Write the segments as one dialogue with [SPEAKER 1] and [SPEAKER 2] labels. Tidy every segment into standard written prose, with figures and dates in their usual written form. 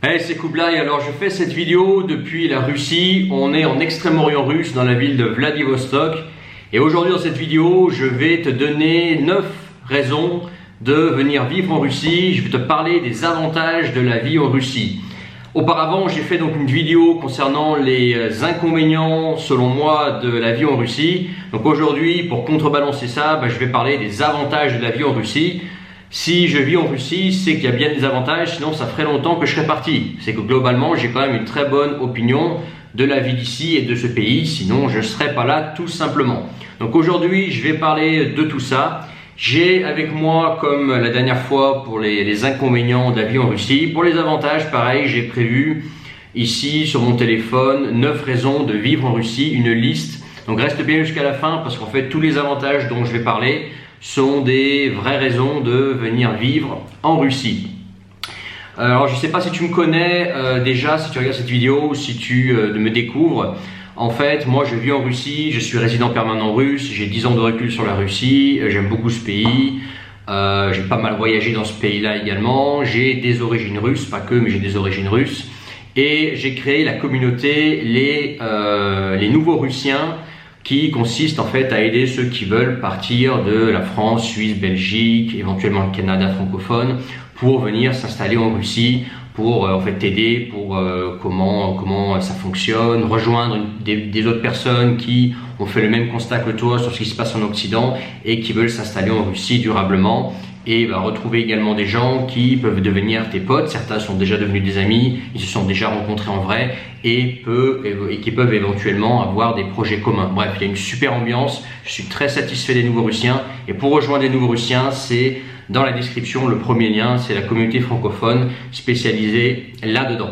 [SPEAKER 1] Hey, c'est Kublai. Alors je fais cette vidéo depuis la Russie. On est en Extrême-Orient russe dans la ville de Vladivostok. Et aujourd'hui dans cette vidéo, je vais te donner 9 raisons de venir vivre en Russie. Je vais te parler des avantages de la vie en Russie. Auparavant, j'ai fait donc une vidéo concernant les inconvénients, selon moi, de la vie en Russie. Donc aujourd'hui, pour contrebalancer ça, je vais parler des avantages de la vie en Russie. Si je vis en Russie, c'est qu'il y a bien des avantages, sinon ça ferait longtemps que je serais parti. C'est que globalement, j'ai quand même une très bonne opinion de la vie d'ici et de ce pays, sinon je ne serais pas là tout simplement. Donc aujourd'hui, je vais parler de tout ça. J'ai avec moi, comme la dernière fois pour les inconvénients de la vie en Russie, pour les avantages, pareil, j'ai prévu ici sur mon téléphone 9 raisons de vivre en Russie, une liste. Donc reste bien jusqu'à la fin parce qu'en fait tous les avantages dont je vais parler sont des vraies raisons de venir vivre en Russie. Alors je ne sais pas si tu me connais déjà, si tu regardes cette vidéo ou si tu me découvres. En fait, moi je vis en Russie, je suis résident permanent russe, j'ai 10 ans de recul sur la Russie, j'aime beaucoup ce pays, j'ai pas mal voyagé dans ce pays-là également, j'ai des origines russes, pas que, mais j'ai des origines russes. Et j'ai créé la communauté les nouveaux Russiens, qui consiste en fait à aider ceux qui veulent partir de la France, Suisse, Belgique, éventuellement le Canada francophone, pour venir s'installer en Russie, pour en fait t'aider pour comment ça fonctionne, rejoindre des autres personnes qui ont fait le même constat que toi sur ce qui se passe en Occident et qui veulent s'installer en Russie durablement. Et retrouver également des gens qui peuvent devenir tes potes. Certains sont déjà devenus des amis, ils se sont déjà rencontrés en vrai et qui peuvent éventuellement avoir des projets communs. Bref, il y a une super ambiance, je suis très satisfait des nouveaux Russiens. Et pour rejoindre les nouveaux Russiens, c'est dans la description, le premier lien, c'est la communauté francophone spécialisée là-dedans.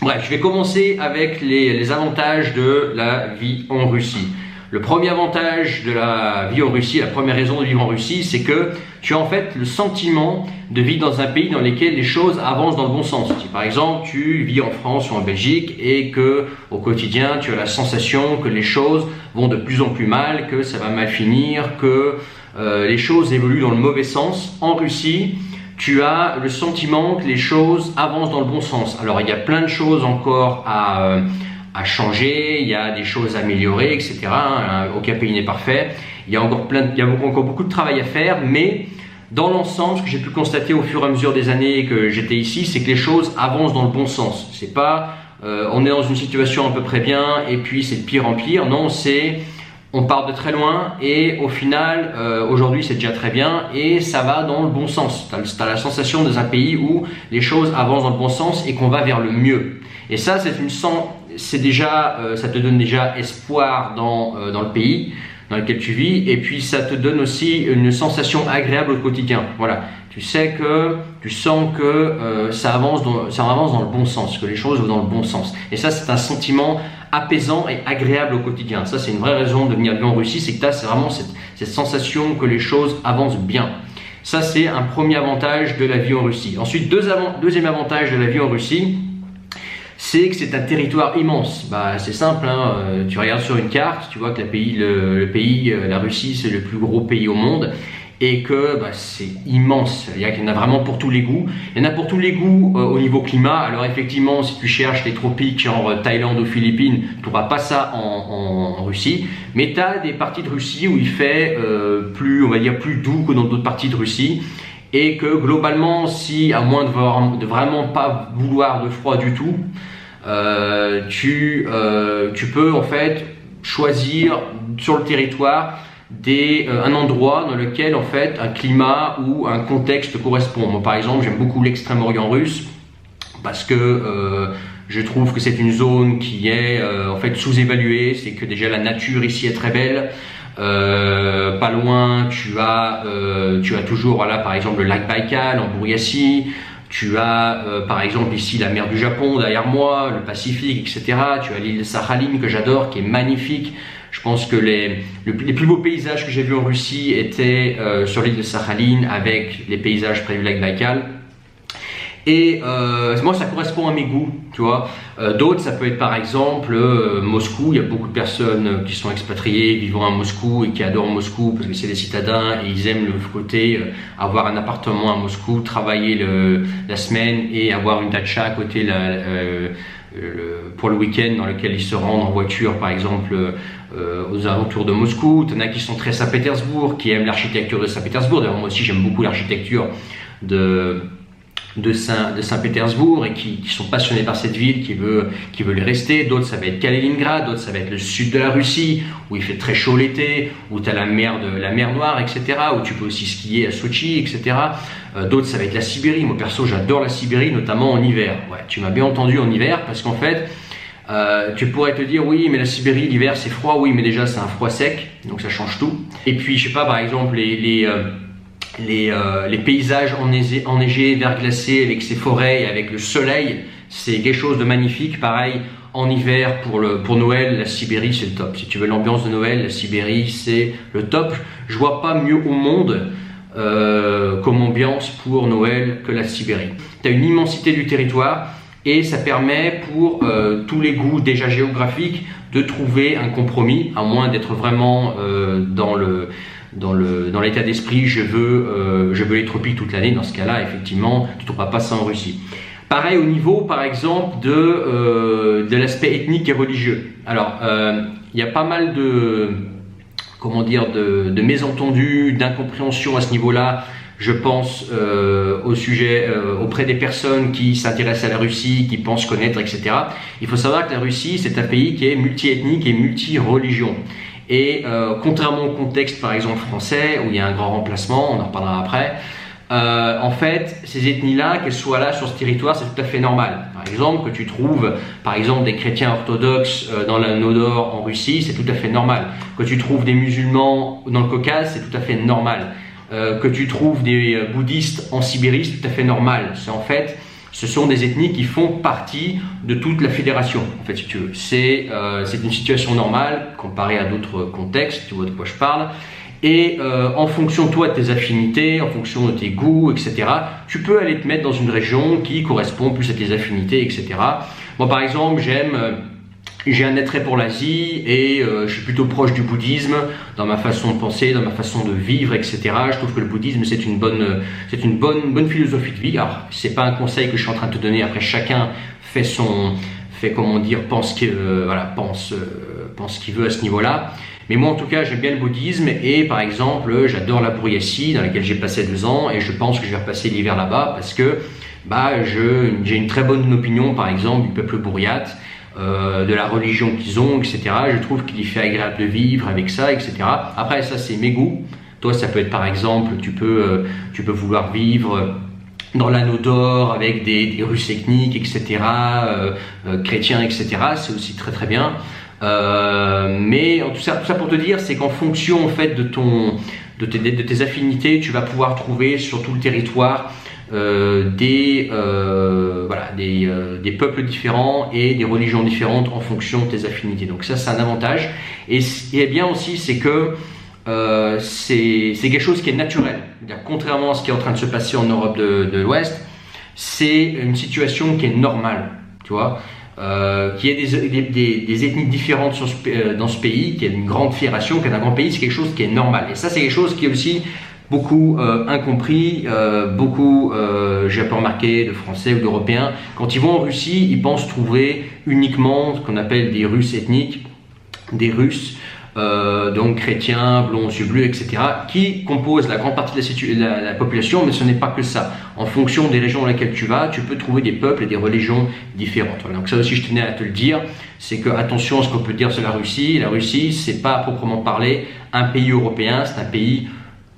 [SPEAKER 1] Bref, je vais commencer avec les avantages de la vie en Russie. Le premier avantage de la vie en Russie, la première raison de vivre en Russie, c'est que tu as en fait le sentiment de vivre dans un pays dans lequel les choses avancent dans le bon sens. Si par exemple tu vis en France ou en Belgique et que au quotidien tu as la sensation que les choses vont de plus en plus mal, que ça va mal finir, que les choses évoluent dans le mauvais sens, en Russie, tu as le sentiment que les choses avancent dans le bon sens. Alors il y a plein de choses encore à changer, il y a des choses à améliorer, etc. Aucun pays n'est parfait. Il y a encore beaucoup de travail à faire, mais dans l'ensemble, ce que j'ai pu constater au fur et à mesure des années que j'étais ici, c'est que les choses avancent dans le bon sens. C'est pas on est dans une situation à peu près bien et puis c'est de pire en pire. Non, on part de très loin et au final, aujourd'hui c'est déjà très bien et ça va dans le bon sens. Tu as la sensation dans un pays où les choses avancent dans le bon sens et qu'on va vers le mieux. Et ça, ça te donne déjà espoir dans le pays dans lequel tu vis et puis ça te donne aussi une sensation agréable au quotidien. Voilà, tu sens que ça avance dans le bon sens, que les choses vont dans le bon sens. Et ça, c'est un sentiment apaisant et agréable au quotidien. Ça, c'est une vraie raison de venir vivre en Russie, c'est que tu as vraiment cette sensation que les choses avancent bien. Ça, c'est un premier avantage de la vie en Russie. Ensuite, deuxième avantage de la vie en Russie, c'est que c'est un territoire immense. C'est simple, tu regardes sur une carte, tu vois que la Russie, c'est le plus gros pays au monde et que c'est immense. Il y en a vraiment pour tous les goûts. Il y en a pour tous les goûts au niveau climat. Alors effectivement, si tu cherches les tropiques, genre Thaïlande ou Philippines, tu ne trouveras pas ça en Russie. Mais tu as des parties de Russie où il fait plus doux que dans d'autres parties de Russie. Et que globalement, si à moins de vraiment pas vouloir de froid du tout, tu peux en fait choisir sur le territoire un endroit dans lequel en fait un climat ou un contexte correspond. Moi par exemple, j'aime beaucoup l'Extrême-Orient russe parce que je trouve que c'est une zone qui est en fait sous-évaluée. C'est que déjà la nature ici est très belle. Pas loin, tu as toujours par exemple le lac Baïkal en Bouriatie. Tu as par exemple ici la mer du Japon derrière moi, le Pacifique, etc. Tu as l'île de Sakhaline que j'adore, qui est magnifique. Je pense que les plus beaux paysages que j'ai vus en Russie étaient sur l'île de Sakhaline avec les paysages près du lac Baïkal. Et moi, ça correspond à mes goûts, tu vois. D'autres, ça peut être par exemple Moscou. Il y a beaucoup de personnes qui sont expatriées, vivant à Moscou et qui adorent Moscou parce que c'est des citadins et ils aiment le côté avoir un appartement à Moscou, travailler la semaine et avoir une datcha à côté pour le week-end dans lequel ils se rendent en voiture, par exemple aux alentours de Moscou. Il y en a qui sont très Saint-Pétersbourg, qui aiment l'architecture de Saint-Pétersbourg. D'ailleurs, moi aussi, j'aime beaucoup l'architecture de Saint-Pétersbourg et qui sont passionnés par cette ville, qui veulent y rester. D'autres, ça va être Kaliningrad, d'autres, ça va être le sud de la Russie, où il fait très chaud l'été, où tu as la mer Noire, etc., où tu peux aussi skier à Sochi, etc. D'autres, ça va être la Sibérie. Moi, perso, j'adore la Sibérie, notamment en hiver. Ouais, tu m'as bien entendu, en hiver, parce qu'en fait, tu pourrais te dire, oui, mais la Sibérie, l'hiver, c'est froid. Oui, mais déjà, c'est un froid sec, donc ça change tout. Et puis, je sais pas, par exemple, les paysages enneigés, verglacés avec ces forêts et avec le soleil, c'est quelque chose de magnifique. Pareil, en hiver, pour Noël, la Sibérie, c'est le top. Si tu veux l'ambiance de Noël, la Sibérie, c'est le top. Je vois pas mieux au monde comme ambiance pour Noël que la Sibérie. Tu as une immensité du territoire et ça permet pour tous les goûts déjà géographiques de trouver un compromis, à moins d'être vraiment dans l'état d'esprit je veux les tropiques toute l'année. Dans ce cas-là, effectivement, tu ne trouveras pas ça en Russie. Pareil au niveau, par exemple, de l'aspect ethnique et religieux. Alors, il y a pas mal de mésentendus, d'incompréhension à ce niveau-là. Je pense au sujet auprès des personnes qui s'intéressent à la Russie, qui pensent connaître, etc. Il faut savoir que la Russie, c'est un pays qui est multi-ethnique et multi-religion. Et contrairement au contexte par exemple français où il y a un grand remplacement, on en reparlera après, en fait ces ethnies-là, qu'elles soient là sur ce territoire, c'est tout à fait normal. Par exemple, que tu trouves par exemple des chrétiens orthodoxes dans l'anneau d'or en Russie, c'est tout à fait normal. Que tu trouves des musulmans dans le Caucase, c'est tout à fait normal. Que tu trouves des bouddhistes en Sibérie, c'est tout à fait normal. Ce sont des ethnies qui font partie de toute la fédération, en fait, si tu veux. C'est une situation normale comparée à d'autres contextes, tu vois de quoi je parle. Et en fonction, toi, de tes affinités, en fonction de tes goûts, etc., tu peux aller te mettre dans une région qui correspond plus à tes affinités, etc. Moi, par exemple, j'ai un attrait pour l'Asie et je suis plutôt proche du bouddhisme dans ma façon de penser, dans ma façon de vivre, etc. Je trouve que le bouddhisme c'est une bonne philosophie de vie. Alors c'est pas un conseil que je suis en train de te donner. Après chacun pense ce qu'il veut à ce niveau-là. Mais moi en tout cas j'aime bien le bouddhisme et par exemple j'adore la Bouriatie dans laquelle j'ai passé 2 ans et je pense que je vais repasser l'hiver là-bas parce que j'ai une très bonne opinion par exemple du peuple bouriate. De la religion qu'ils ont, etc. Je trouve qu'il y fait agréable de vivre avec ça, etc. Après, ça, c'est mes goûts. Toi, ça peut être par exemple, tu peux vouloir vivre dans l'anneau d'or avec des Russes ethniques, etc. Chrétiens, etc. C'est aussi très très bien. Mais tout ça pour te dire, c'est qu'en fonction en fait de tes affinités, tu vas pouvoir trouver sur tout le territoire des peuples différents et des religions différentes en fonction de tes affinités. Donc ça, c'est un avantage. Et ce qui est bien aussi, c'est que c'est quelque chose qui est naturel. Contrairement à ce qui est en train de se passer en Europe de l'Ouest, c'est une situation qui est normale, tu vois. Qu'il y ait des ethnies différentes dans ce pays, qu'il y ait une grande fédération, qu'il y ait un grand pays, c'est quelque chose qui est normal. Et ça, c'est quelque chose qui est aussi beaucoup incompris, j'ai un peu remarqué, de Français ou d'Européens, quand ils vont en Russie, ils pensent trouver uniquement ce qu'on appelle des Russes ethniques, des Russes, donc chrétiens, blonds, yeux bleus, etc., qui composent la grande partie de la population, mais ce n'est pas que ça. En fonction des régions dans lesquelles tu vas, tu peux trouver des peuples et des religions différentes. Voilà. Donc ça aussi, je tenais à te le dire, c'est que attention à ce qu'on peut dire sur la Russie. La Russie, c'est pas à proprement parler un pays européen, c'est un pays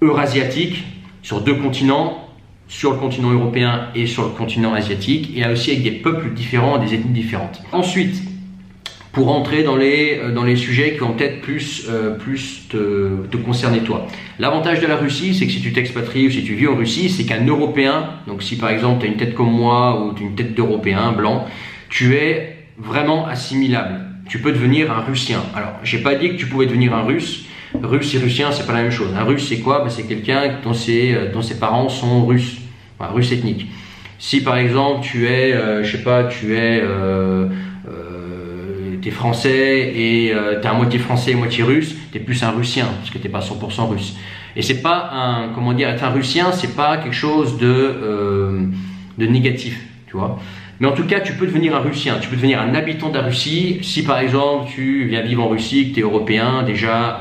[SPEAKER 1] eurasiatique sur 2 continents, sur le continent européen et sur le continent asiatique, et aussi avec des peuples différents, des ethnies différentes. Ensuite, pour entrer dans les sujets qui vont peut-être plus te concerner toi. L'avantage de la Russie, c'est que si tu t'expatries ou si tu vis en Russie, c'est qu'un Européen, donc si par exemple tu as une tête comme moi ou tu as une tête d'Européen blanc, tu es vraiment assimilable. Tu peux devenir un Russien. Alors, j'ai pas dit que tu pouvais devenir un Russe. Russe et Russien, c'est pas la même chose. Un Russe, c'est quoi? C'est quelqu'un dont ses parents sont russes, enfin, russes ethniques. Si par exemple tu es, je sais pas, t'es français et t'es à moitié français et moitié russe, t'es plus un russien parce que t'es pas 100% russe. Et c'est pas un, comment dire, être un russien, c'est pas quelque chose de négatif, tu vois. Mais en tout cas, tu peux devenir un russien, tu peux devenir un habitant de la Russie. Si par exemple tu viens vivre en Russie, que tu es européen, déjà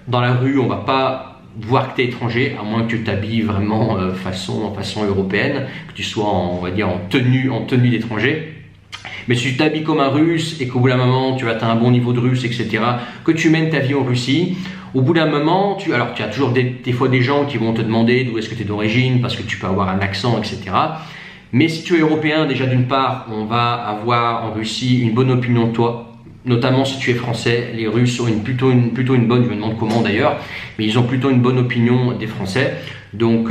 [SPEAKER 1] dans la rue, on va pas voir que tu es étranger, à moins que tu t'habilles vraiment façon européenne, que tu sois on va dire en tenue d'étranger. Mais si tu t'habilles comme un russe et qu'au bout d'un moment tu as un bon niveau de russe, etc., que tu mènes ta vie en Russie, au bout d'un moment, tu as toujours des fois des gens qui vont te demander d'où est-ce que tu es d'origine, parce que tu peux avoir un accent, etc. Mais si tu es européen, déjà d'une part, on va avoir en Russie une bonne opinion de toi, notamment si tu es français. Les Russes ont plutôt une bonne, je me demande comment d'ailleurs, mais ils ont plutôt une bonne opinion des Français. Donc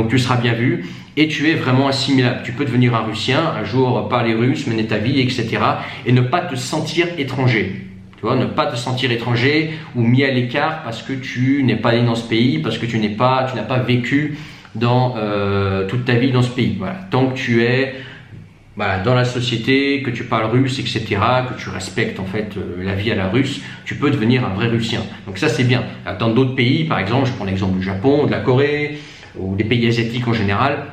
[SPEAKER 1] tu seras bien vu et tu es vraiment assimilable. Tu peux devenir un Russien, un jour parler russe, mener ta vie, etc. et ne pas te sentir étranger. Tu vois, ne pas te sentir étranger ou mis à l'écart parce que tu n'es pas allé dans ce pays, parce que tu n'as pas vécu dans toute ta vie dans ce pays. Voilà. Tant que tu es dans la société, que tu parles russe, etc., que tu respectes en fait la vie à la russe, tu peux devenir un vrai Russien. Donc ça c'est bien. Dans d'autres pays, par exemple, je prends l'exemple du Japon, de la Corée, ou des pays asiatiques en général,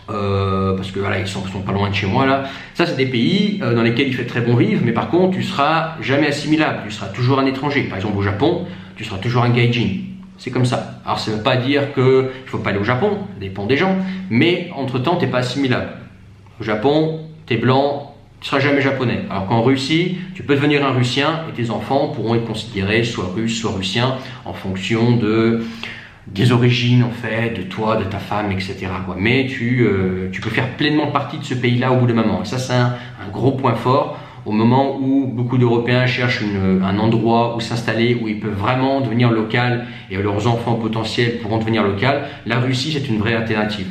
[SPEAKER 1] parce que voilà, ils sont pas loin de chez moi là. Ça c'est des pays dans lesquels il fait très bon vivre, mais par contre tu seras jamais assimilable, tu seras toujours un étranger. Par exemple au Japon, tu seras toujours un gaijin. C'est comme ça. Alors ça ne veut pas dire qu'il ne faut pas aller au Japon, ça dépend des gens, mais entre-temps, tu n'es pas assimilable. Au Japon, tu es blanc, tu ne seras jamais japonais. Alors qu'en Russie, tu peux devenir un Russien et tes enfants pourront être considérés soit russes, soit russiens en fonction des origines en fait, de toi, de ta femme, etc. Mais tu peux faire pleinement partie de ce pays-là au bout d'un moment. Et ça, c'est un gros point fort. Au moment où beaucoup d'Européens cherchent un endroit où s'installer, où ils peuvent vraiment devenir local et leurs enfants potentiels pourront devenir local, la Russie c'est une vraie alternative.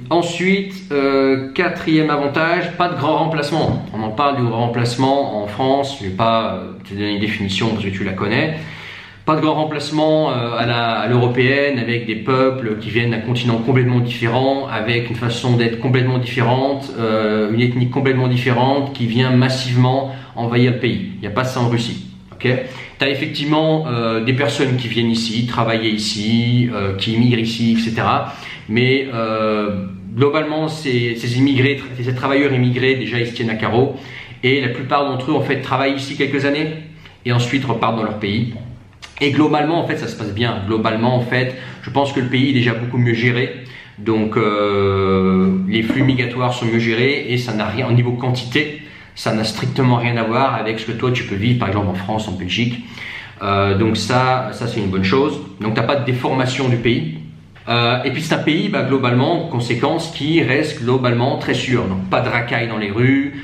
[SPEAKER 1] Ensuite, quatrième avantage, pas de grand remplacement. On en parle du grand remplacement en France, je ne vais pas te donner une définition parce que tu la connais. Pas de grand remplacement à l'européenne, avec des peuples qui viennent d'un continent complètement différent, avec une façon d'être complètement différente, une ethnie complètement différente qui vient massivement envahir le pays. Il n'y a pas ça en Russie. Okay. Tu as effectivement des personnes qui viennent ici, travailler ici, qui immigrent ici, etc. Mais globalement, ces travailleurs immigrés, déjà ils se tiennent à carreau et la plupart d'entre eux en fait travaillent ici quelques années et ensuite repartent dans leur pays. Et globalement, en fait, ça se passe bien. Globalement, en fait, je pense que le pays est déjà beaucoup mieux géré. Donc, les flux migratoires sont mieux gérés et ça n'a rien, au niveau quantité, ça n'a strictement rien à voir avec ce que toi, tu peux vivre, par exemple, en France, en Belgique. Donc ça c'est une bonne chose. Donc, tu n'as pas de déformation du pays. Et puis, c'est un pays, globalement, en conséquence, qui reste globalement très sûr. Donc, pas de racailles dans les rues.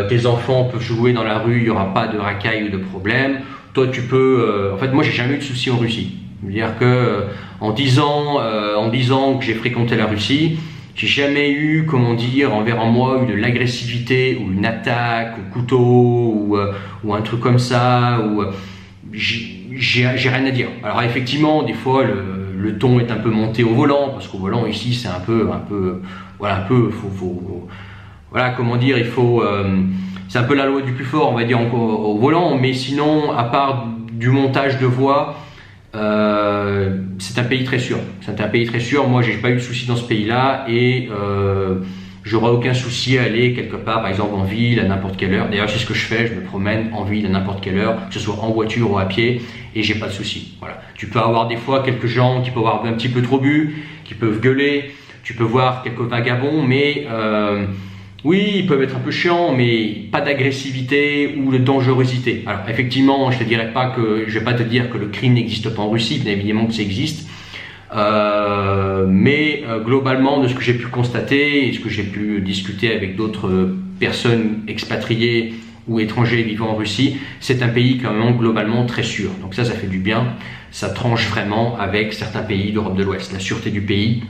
[SPEAKER 1] Tes enfants peuvent jouer dans la rue, il n'y aura pas de racailles ou de problèmes. Toi, tu peux. En fait, moi, j'ai jamais eu de soucis en Russie. C'est-à-dire que en 10 ans que j'ai fréquenté la Russie, j'ai jamais eu, comment dire, envers moi, de l'agressivité ou une attaque, ou couteau, ou un truc comme ça. Ou j'ai rien à dire. Alors effectivement, des fois, le ton est un peu monté au volant, parce qu'au volant ici, c'est voilà, comment dire, il faut. C'est un peu la loi du plus fort, on va dire, au volant, mais sinon, à part du montage de voix, c'est un pays très sûr. C'est un pays très sûr. Moi, j'ai pas eu de soucis dans ce pays-là et j'aurais aucun souci à aller quelque part, par exemple en ville, à n'importe quelle heure. D'ailleurs, c'est ce que je fais. Je me promène en ville à n'importe quelle heure, que ce soit en voiture ou à pied, et j'ai pas de soucis. Voilà. Tu peux avoir des fois quelques gens qui peuvent avoir un petit peu trop bu, qui peuvent gueuler. Tu peux voir quelques vagabonds, mais oui, ils peuvent être un peu chiants, mais pas d'agressivité ou de dangerosité. Alors effectivement, je vais pas te dire que le crime n'existe pas en Russie, bien évidemment que ça existe. Mais globalement, de ce que j'ai pu constater et ce que j'ai pu discuter avec d'autres personnes expatriées ou étrangers vivant en Russie, c'est un pays quand même globalement très sûr. Donc ça fait du bien. Ça tranche vraiment avec certains pays d'Europe de l'Ouest. La sûreté du pays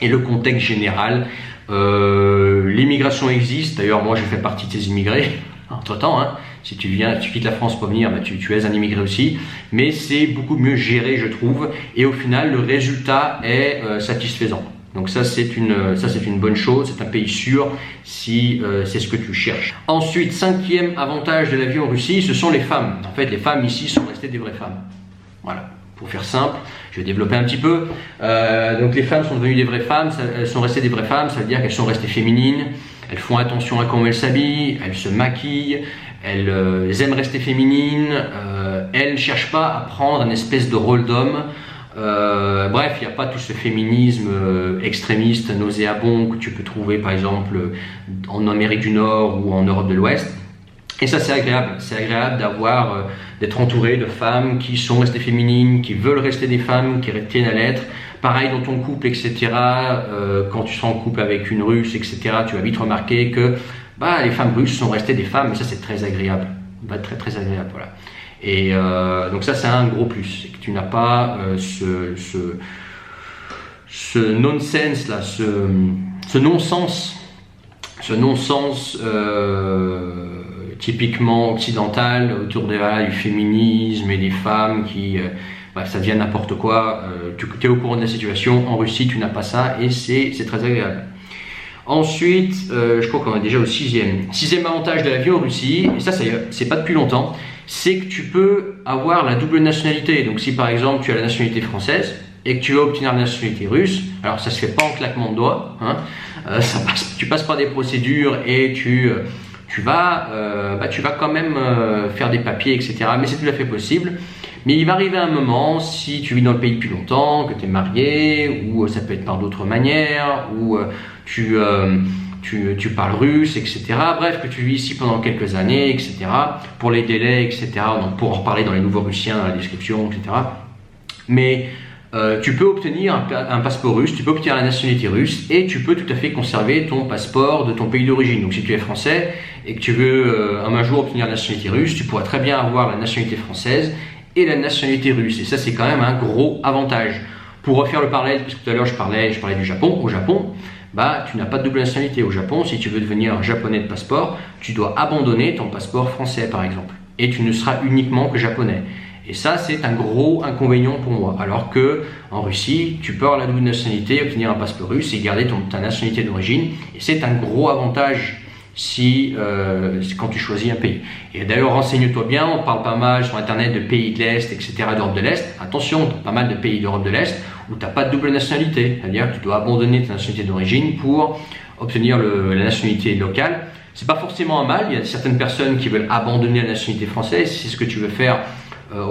[SPEAKER 1] et le contexte général. L'immigration existe, d'ailleurs moi j'ai fait partie de ces immigrés entre temps, hein. Si tu quittes la France pour venir, bah, tu es un immigré aussi. Mais c'est beaucoup mieux géré, je trouve. Et au final, le résultat est satisfaisant. Donc ça c'est une bonne chose, c'est un pays sûr si c'est ce que tu cherches. Ensuite, cinquième avantage de la vie en Russie, ce sont les femmes. En fait, les femmes ici sont restées des vraies femmes. Voilà, pour faire simple, je vais développer un petit peu. Donc les femmes sont devenues des vraies femmes, elles sont restées des vraies femmes, ça veut dire qu'elles sont restées féminines, elles font attention à comment elles s'habillent, elles se maquillent, elles aiment rester féminines, elles ne cherchent pas à prendre une espèce de rôle d'homme. Bref, il n'y a pas tout ce féminisme extrémiste, nauséabond que tu peux trouver par exemple en Amérique du Nord ou en Europe de l'Ouest. Et ça c'est agréable d'être entouré de femmes qui sont restées féminines, qui veulent rester des femmes, qui tiennent à l'être. Pareil dans ton couple, etc. Quand tu seras en couple avec une Russe, etc. Tu vas vite remarquer que bah, les femmes russes sont restées des femmes, et ça c'est très agréable, très très agréable, voilà. Et donc ça c'est un gros plus, c'est que tu n'as pas ce nonsense là, ce non-sens typiquement occidental autour du féminisme et des femmes qui ça devient n'importe quoi. Tu es au courant de la situation. En Russie tu n'as pas ça et c'est très agréable. Ensuite, je crois qu'on est déjà au sixième avantage de la vie en Russie, et ça c'est pas depuis longtemps, c'est que tu peux avoir la double nationalité. Donc si par exemple tu as la nationalité française et que tu veux obtenir la nationalité russe, alors ça se fait pas en claquement de doigts, hein, tu passes par des procédures et tu vas quand même faire des papiers, etc. Mais c'est tout à fait possible. Mais il va arriver un moment, si tu vis dans le pays depuis longtemps, que tu es marié, ou ça peut être par d'autres manières, ou tu parles russe, etc. Bref, que tu vis ici pendant quelques années, etc. Pour les délais, etc. Donc pour en reparler dans les nouveaux russiens, dans la description, etc. Mais tu peux obtenir un passeport russe, tu peux obtenir la nationalité russe et tu peux tout à fait conserver ton passeport de ton pays d'origine. Donc si tu es français et que tu veux un jour obtenir la nationalité russe, tu pourras très bien avoir la nationalité française et la nationalité russe. Et ça c'est quand même un gros avantage. Pour refaire le parallèle, puisque tout à l'heure je parlais du Japon, au Japon, bah, tu n'as pas de double nationalité. Au Japon, si tu veux devenir japonais de passeport, tu dois abandonner ton passeport français par exemple. Et tu ne seras uniquement que japonais. Et ça, c'est un gros inconvénient pour moi. Alors que en Russie, tu peux avoir la double nationalité, obtenir un passeport russe et garder ta nationalité d'origine. Et c'est un gros avantage quand tu choisis un pays. Et d'ailleurs, renseigne-toi bien, on parle pas mal sur Internet de pays de l'Est, etc., d'Europe de l'Est. Attention, tu as pas mal de pays d'Europe de l'Est où tu n'as pas de double nationalité. C'est-à-dire que tu dois abandonner ta nationalité d'origine pour obtenir la nationalité locale. C'est pas forcément un mal, il y a certaines personnes qui veulent abandonner la nationalité française, si c'est ce que tu veux faire.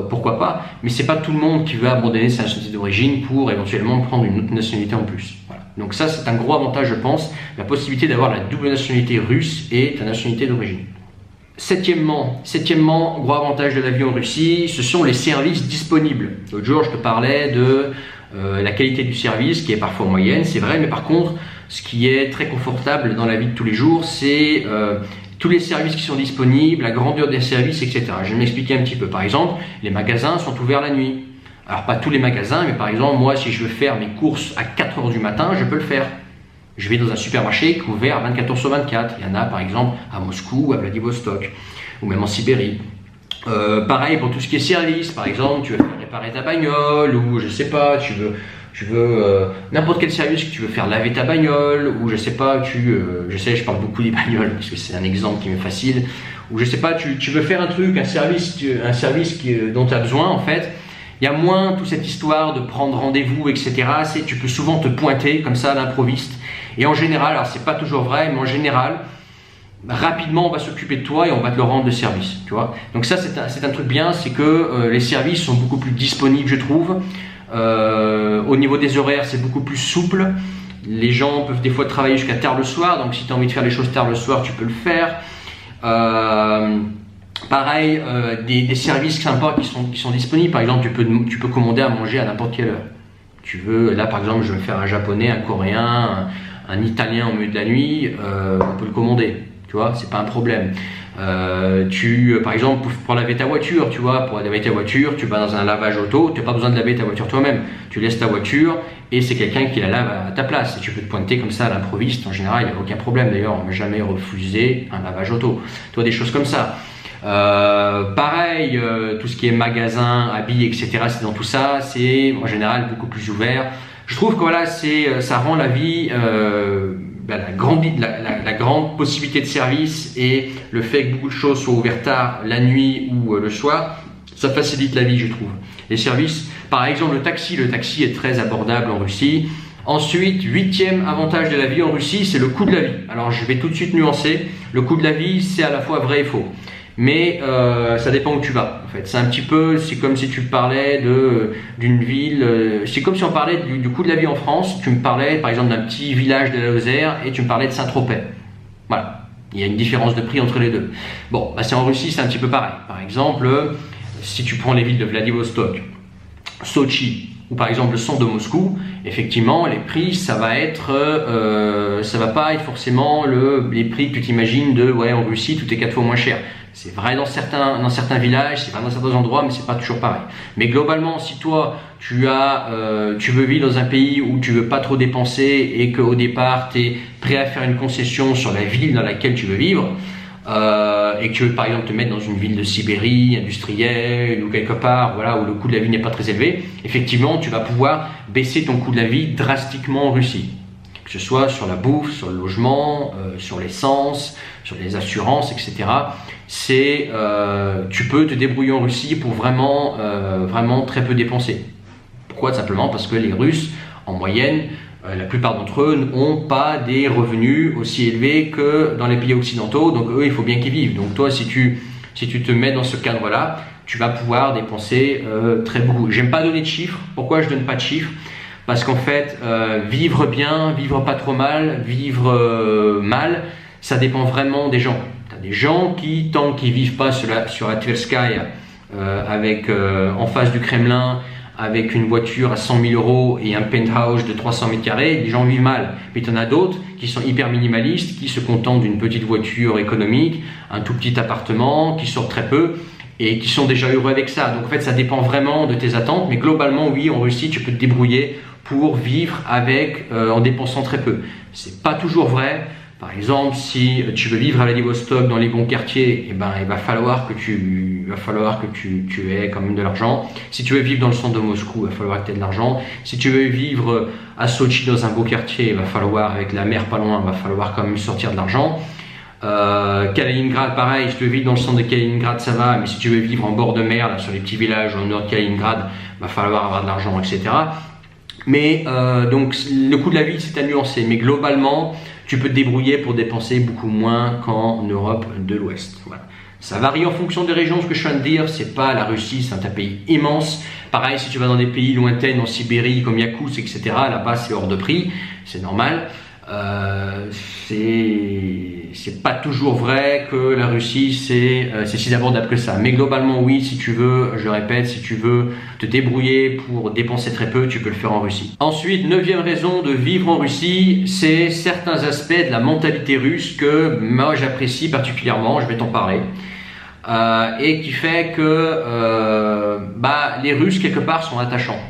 [SPEAKER 1] Pourquoi pas, mais c'est pas tout le monde qui veut abandonner sa nationalité d'origine pour éventuellement prendre une autre nationalité en plus. Voilà. Donc ça c'est un gros avantage je pense, la possibilité d'avoir la double nationalité russe et ta nationalité d'origine. Septièmement, gros avantage de la vie en Russie, ce sont les services disponibles. L'autre jour je te parlais de la qualité du service qui est parfois moyenne, c'est vrai, mais par contre ce qui est très confortable dans la vie de tous les jours, c'est tous les services qui sont disponibles, la grandeur des services, etc. Je vais m'expliquer un petit peu. Par exemple, les magasins sont ouverts la nuit. Alors pas tous les magasins, mais par exemple, moi si je veux faire mes courses à 4 h du matin, je peux le faire. Je vais dans un supermarché qui est ouvert 24 h sur 24. Il y en a par exemple à Moscou, à Vladivostok, ou même en Sibérie. Pareil pour tout ce qui est service. Par exemple, tu veux faire réparer ta bagnole, ou je sais pas, tu veux n'importe quel service que tu veux faire laver ta bagnole, ou je sais pas, je parle beaucoup des bagnoles parce que c'est un exemple qui m'est facile, ou je sais pas, tu veux faire un truc, un service dont tu as besoin en fait. Il y a moins toute cette histoire de prendre rendez-vous, etc. Tu peux souvent te pointer comme ça à l'improviste. Et en général, alors c'est pas toujours vrai, mais en général, rapidement on va s'occuper de toi et on va te le rendre de service. Tu vois. Donc ça c'est un truc bien, c'est que les services sont beaucoup plus disponibles, je trouve. Au niveau des horaires, c'est beaucoup plus souple. Les gens peuvent des fois travailler jusqu'à tard le soir, donc si tu as envie de faire les choses tard le soir, tu peux le faire. Pareil, des services sympas qui sont disponibles. Par exemple, tu peux commander à manger à n'importe quelle heure. Là par exemple, je veux faire un japonais, un coréen, un italien au milieu de la nuit, on peut le commander. Tu vois, c'est pas un problème. Par exemple, pour laver ta voiture, tu vois, pour laver ta voiture, tu vas dans un lavage auto, tu n'as pas besoin de laver ta voiture toi-même. Tu laisses ta voiture et c'est quelqu'un qui la lave à ta place. Et tu peux te pointer comme ça à l'improviste. En général, il n'y a aucun problème. D'ailleurs, on ne m'a jamais refusé un lavage auto. Tu vois, des choses comme ça. Pareil, tout ce qui est magasin, habits, etc. C'est dans tout ça, c'est en général beaucoup plus ouvert. Je trouve que voilà, ça rend la vie, la grande possibilité de service et le fait que beaucoup de choses soient ouvertes tard, la nuit ou le soir, ça facilite la vie, je trouve. Les services, par exemple le taxi est très abordable en Russie. Ensuite, 8e avantage de la vie en Russie, c'est le coût de la vie. Alors je vais tout de suite nuancer, le coût de la vie c'est à la fois vrai et faux. Mais ça dépend où tu vas en fait. C'est un petit peu, c'est comme si tu parlais d'une ville, c'est comme si on parlait du coût de la vie en France. Tu me parlais par exemple d'un petit village de la Lozère et tu me parlais de Saint-Tropez. Voilà, il y a une différence de prix entre les deux. Bon, c'est en Russie, c'est un petit peu pareil. Par exemple, si tu prends les villes de Vladivostok, Sochi ou par exemple le centre de Moscou, effectivement les prix ça va pas être forcément les prix que tu t'imagines de en Russie tout est 4 fois moins cher. C'est vrai dans certains villages, c'est vrai dans certains endroits, mais c'est pas toujours pareil. Mais globalement, si toi tu veux vivre dans un pays où tu veux pas trop dépenser et qu'au départ tu es prêt à faire une concession sur la ville dans laquelle tu veux vivre, et que tu veux par exemple te mettre dans une ville de Sibérie, industrielle ou quelque part voilà, où le coût de la vie n'est pas très élevé, effectivement tu vas pouvoir baisser ton coût de la vie drastiquement en Russie. Que ce soit sur la bouffe, sur le logement, sur l'essence, sur les assurances, etc. Tu peux te débrouiller en Russie pour vraiment très peu dépenser. Pourquoi? Simplement parce que les Russes, en moyenne, la plupart d'entre eux n'ont pas des revenus aussi élevés que dans les pays occidentaux, donc eux il faut bien qu'ils vivent. Donc toi si tu te mets dans ce cadre-là, tu vas pouvoir dépenser très beaucoup. J'aime pas donner de chiffres. Pourquoi je donne pas de chiffres? Parce qu'en fait, vivre bien, vivre pas trop mal, vivre mal, ça dépend vraiment des gens. Tu as des gens qui, tant qu'ils vivent pas sur la Tverskaya, en face du Kremlin, avec une voiture à 100 000 € et un penthouse de 300 mètres carrés, les gens vivent mal. Mais tu en as d'autres qui sont hyper minimalistes, qui se contentent d'une petite voiture économique, un tout petit appartement, qui sortent très peu et qui sont déjà heureux avec ça. Donc en fait, ça dépend vraiment de tes attentes. Mais globalement, oui, en Russie, tu peux te débrouiller pour vivre en dépensant très peu. C'est pas toujours vrai. Par exemple, si tu veux vivre à Vladivostok dans les bons quartiers, il va falloir que tu aies quand même de l'argent. Si tu veux vivre dans le centre de Moscou, il va falloir que tu aies de l'argent. Si tu veux vivre à Sochi dans un beau quartier, il va falloir, avec la mer pas loin, il va falloir quand même sortir de l'argent. Kaliningrad, pareil, si tu veux vivre dans le centre de Kaliningrad, ça va, mais si tu veux vivre en bord de mer, là, sur les petits villages au nord de Kaliningrad, il va falloir avoir de l'argent, etc. Mais donc le coût de la vie c'est à nuancer, mais globalement tu peux te débrouiller pour dépenser beaucoup moins qu'en Europe de l'Ouest. Voilà. Ça varie en fonction des régions, ce que je viens de dire, c'est pas la Russie, c'est un pays immense. Pareil, si tu vas dans des pays lointains, en Sibérie, comme Yakoutsk, etc., là-bas c'est hors de prix, c'est normal. C'est pas toujours vrai que la Russie c'est si abordable que ça, mais globalement oui, si tu veux, je répète, si tu veux te débrouiller pour dépenser très peu, tu peux le faire en Russie. Ensuite, 9e raison de vivre en Russie, c'est certains aspects de la mentalité russe que moi j'apprécie particulièrement, je vais t'en parler, et qui fait que les Russes quelque part sont attachants.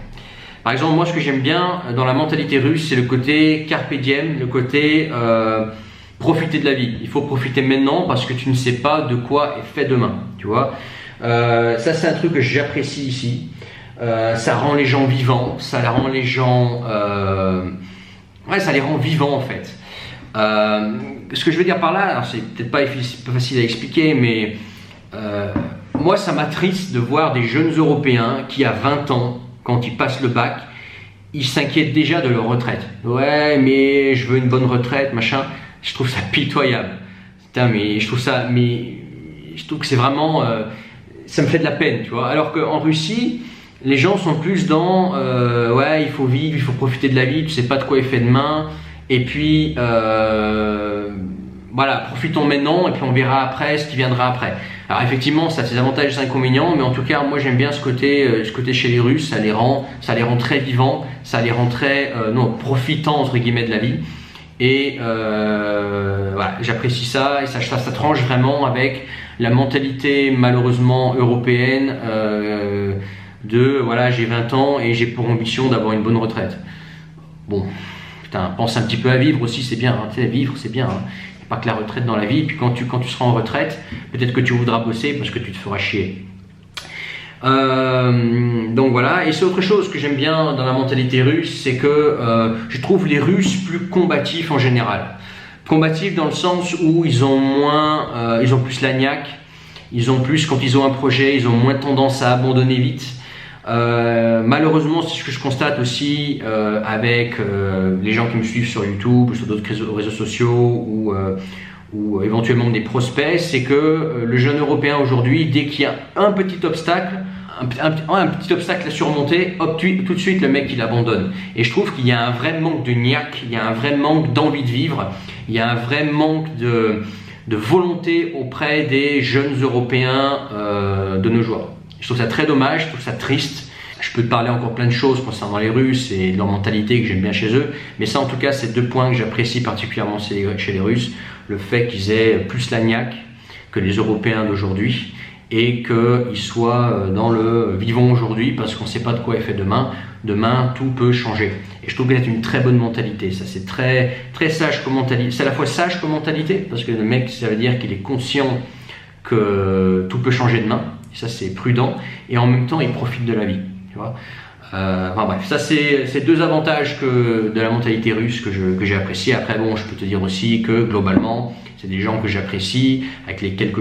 [SPEAKER 1] Par exemple, moi ce que j'aime bien dans la mentalité russe, c'est le côté carpe diem, le côté profiter de la vie. Il faut profiter maintenant parce que tu ne sais pas de quoi est fait demain, tu vois. Ça c'est un truc que j'apprécie ici. Ça rend les gens vivants, ça rend les gens... ça les rend vivants en fait. Ce que je veux dire par là, alors c'est peut-être pas facile à expliquer, mais moi ça m'attriste de voir des jeunes Européens qui à 20 ans, quand ils passent le bac, ils s'inquiètent déjà de leur retraite. Ouais, mais je veux une bonne retraite, machin. Je trouve ça pitoyable. Putain, mais je trouve que c'est vraiment... ça me fait de la peine, tu vois. Alors qu'en Russie, les gens sont plus dans... ouais, il faut vivre, il faut profiter de la vie, tu sais pas de quoi est fait demain. Et puis... voilà, profitons maintenant et puis on verra après ce qui viendra après. Alors effectivement, ça a ses avantages et ses inconvénients, mais en tout cas, moi j'aime bien ce côté chez les Russes, ça les rend très vivants, ça les rend très profitants entre guillemets de la vie. Et voilà, j'apprécie ça et ça tranche vraiment avec la mentalité malheureusement européenne de voilà, j'ai 20 ans et j'ai pour ambition d'avoir une bonne retraite. Bon. Putain, pense un petit peu à vivre aussi, c'est bien, hein, tu sais, vivre c'est bien. Hein. Pas que la retraite dans la vie, puis quand tu seras en retraite, peut-être que tu voudras bosser parce que tu te feras chier. Donc voilà, et c'est autre chose que j'aime bien dans la mentalité russe, c'est que je trouve les Russes plus combatifs en général. Combatifs dans le sens où ils ont plus la niaque, ils ont plus, quand ils ont un projet, ils ont moins tendance à abandonner vite. Malheureusement, c'est ce que je constate aussi avec les gens qui me suivent sur YouTube ou sur d'autres réseaux sociaux ou éventuellement des prospects, c'est que le jeune Européen aujourd'hui, dès qu'il y a un petit obstacle, un petit obstacle à surmonter, hop, tout de suite le mec il abandonne. Et je trouve qu'il y a un vrai manque de niaque, il y a un vrai manque d'envie de vivre, il y a un vrai manque de volonté auprès des jeunes Européens de nos jours. Je trouve ça très dommage, je trouve ça triste. Je peux te parler encore plein de choses concernant les Russes et leur mentalité que j'aime bien chez eux, mais ça en tout cas c'est 2 points que j'apprécie particulièrement chez les Russes, le fait qu'ils aient plus la niaque que les Européens d'aujourd'hui et qu'ils soient dans le vivant aujourd'hui parce qu'on ne sait pas de quoi est fait demain. Demain tout peut changer et je trouve que c'est une très bonne mentalité, ça c'est très, très sage comme mentalité, c'est à la fois sage comme mentalité parce que le mec ça veut dire qu'il est conscient que tout peut changer demain, et ça c'est prudent et en même temps il profite de la vie. Tu vois, enfin bref, ça c'est 2 avantages de la mentalité russe que j'ai apprécié. Après bon, je peux te dire aussi que globalement c'est des gens que j'apprécie, avec lesquels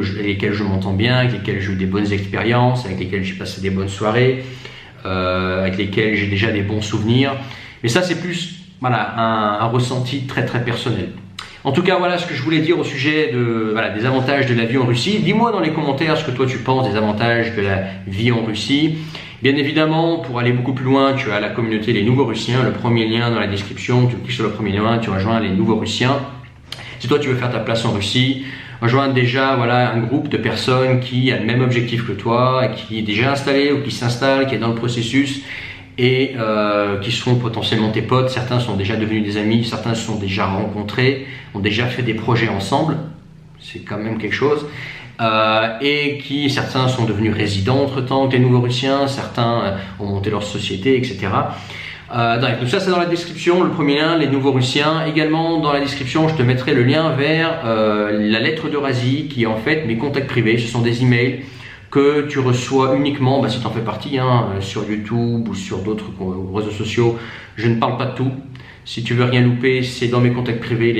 [SPEAKER 1] je m'entends bien, avec lesquels j'ai eu des bonnes expériences, avec lesquels j'ai passé des bonnes soirées, avec lesquels j'ai déjà des bons souvenirs. Mais ça c'est plus voilà, un ressenti très très personnel. En tout cas, voilà ce que je voulais dire au sujet des avantages de la vie en Russie. Dis-moi dans les commentaires ce que toi tu penses des avantages de la vie en Russie. Bien évidemment, pour aller beaucoup plus loin, tu as la communauté Les Nouveaux Russiens, le premier lien dans la description, tu cliques sur le premier lien, tu rejoins Les Nouveaux Russiens. Si toi tu veux faire ta place en Russie, rejoins déjà voilà, un groupe de personnes qui a le même objectif que toi, qui est déjà installé ou qui s'installe, qui est dans le processus et qui seront potentiellement tes potes. Certains sont déjà devenus des amis, certains se sont déjà rencontrés, ont déjà fait des projets ensemble, c'est quand même quelque chose. Et qui certains sont devenus résidents entre temps que les Nouveaux Russiens, certains ont monté leur société, etc. Donc ça c'est dans la description, le premier lien, Les Nouveaux Russiens. Également dans la description je te mettrai le lien vers la lettre d'Eurasie qui est en fait mes contacts privés. Ce sont des emails que tu reçois uniquement si tu en fais partie sur YouTube ou sur d'autres réseaux sociaux. Je ne parle pas de tout. Si tu veux rien louper, c'est dans mes contacts privés,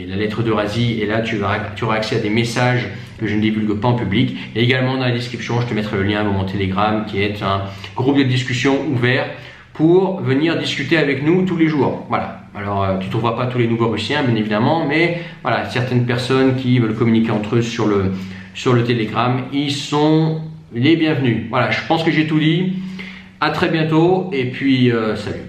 [SPEAKER 1] la lettre d'Eurasie, et là tu auras accès à des messages que je ne divulgue pas en public. Et également dans la description, je te mettrai le lien vers mon Telegram qui est un groupe de discussion ouvert pour venir discuter avec nous tous les jours. Voilà. Alors tu ne trouveras pas tous les Nouveaux Russiens bien évidemment, mais voilà, certaines personnes qui veulent communiquer entre eux sur le Telegram, ils sont les bienvenus. Voilà, je pense que j'ai tout dit. À très bientôt et puis salut.